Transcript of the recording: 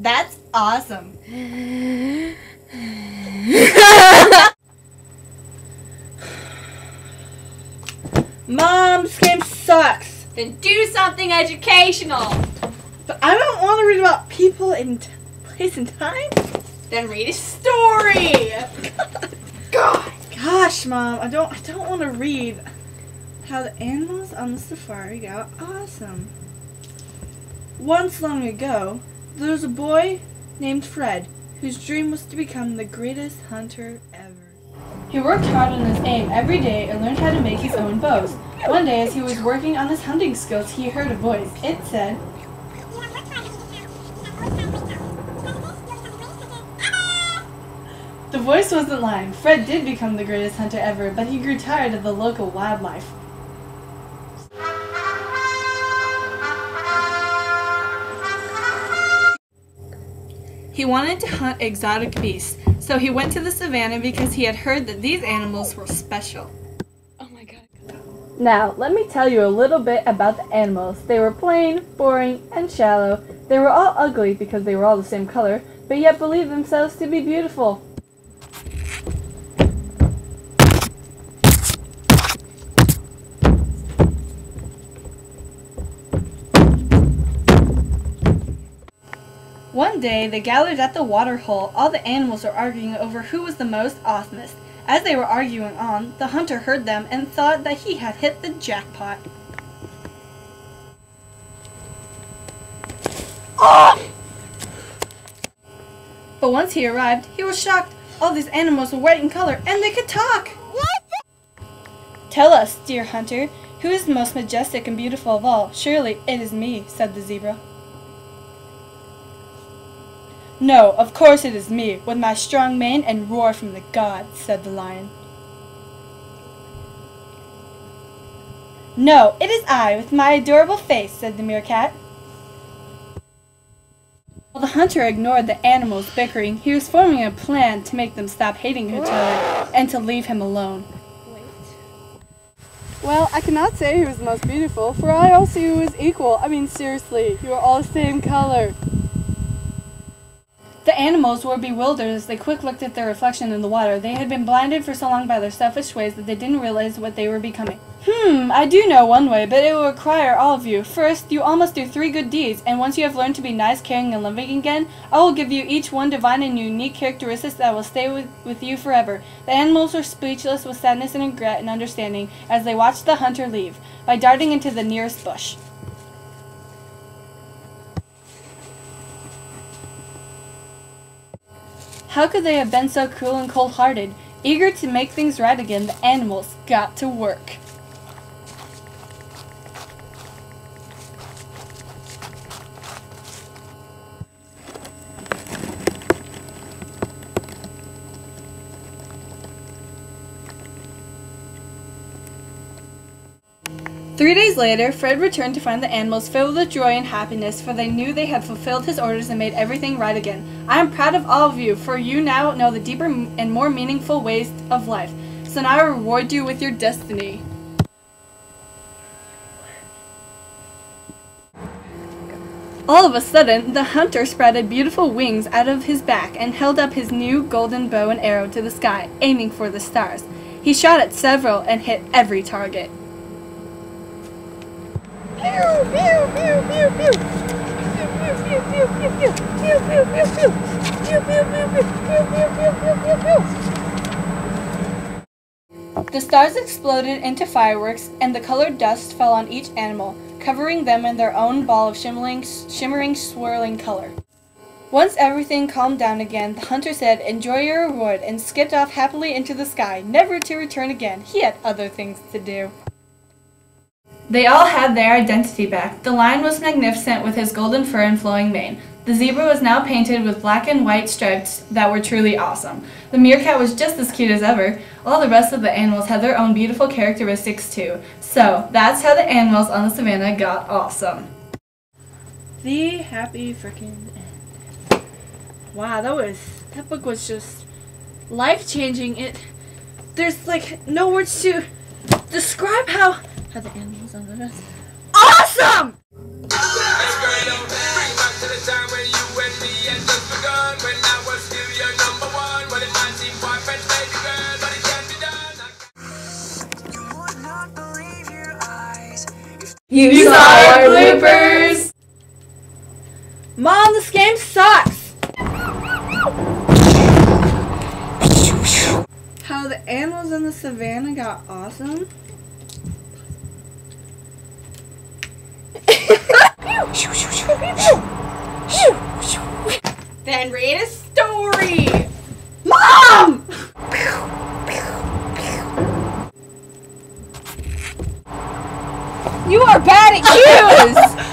That's awesome. Mom, this game sucks. Then do something educational. But I don't want to read about people in place and time. Then read a story. God. Gosh, Mom, I don't want to read how the animals on the safari got awesome. Once long ago, there was a boy named Fred whose dream was to become the greatest hunter ever. He worked hard on his aim every day and learned how to make his own bows. One day, as he was working on his hunting skills, he heard a voice. It said, the voice wasn't lying. Fred did become the greatest hunter ever, but he grew tired of the local wildlife. He wanted to hunt exotic beasts, so he went to the savannah because he had heard that these animals were special. Oh my God. Now, let me tell you a little bit about the animals. They were plain, boring, and shallow. They were all ugly because they were all the same color, but yet believed themselves to be beautiful. One day, they gathered at the water hole. All the animals were arguing over who was the most awesomest. As they were arguing on, the hunter heard them and thought that he had hit the jackpot. Oh! But once he arrived, he was shocked. All these animals were white in color, and they could talk! What? Tell us, dear hunter, who is the most majestic and beautiful of all? Surely it is me, said the zebra. No, of course it is me, with my strong mane and roar from the gods, said the lion. No, it is I, with my adorable face, said the meerkat. While the hunter ignored the animals bickering, he was forming a plan to make them stop hating each other and to leave him alone. Well, I cannot say who was the most beautiful, for I also was equal. I mean, seriously, you are all the same color. The animals were bewildered as they quick looked at their reflection in the water. They had been blinded for so long by their selfish ways that they didn't realize what they were becoming. I do know one way, but it will require all of you. First, you all must do 3 good deeds, and once you have learned to be nice, caring, and loving again, I will give you each one divine and unique characteristics that will stay with you forever. The animals were speechless with sadness and regret and understanding as they watched the hunter leave by darting into the nearest bush. How could they have been so cruel and cold-hearted? Eager to make things right again, the animals got to work. 3 days later, Fred returned to find the animals filled with joy and happiness, for they knew they had fulfilled his orders and made everything right again. I am proud of all of you, for you now know the deeper and more meaningful ways of life. So now I reward you with your destiny. All of a sudden, the hunter sprouted beautiful wings out of his back and held up his new golden bow and arrow to the sky, aiming for the stars. He shot at several and hit every target. The stars exploded into fireworks, and the colored dust fell on each animal, covering them in their own ball of shimmering, swirling color. Once everything calmed down again, the hunter said, "Enjoy your reward," and skipped off happily into the sky, never to return again. He had other things to do. They all had their identity back. The lion was magnificent with his golden fur and flowing mane. The zebra was now painted with black and white stripes that were truly awesome. The meerkat was just as cute as ever. All the rest of the animals had their own beautiful characteristics too. So, that's how the animals on the savannah got awesome. The happy frickin' end. Wow, that book was just life-changing. There's like no words to describe how the animals on the awesome! You saw our bloopers! Mom, this game sucks! How the animals in the savannah got awesome? Then read a story. Mom! You are bad at cues!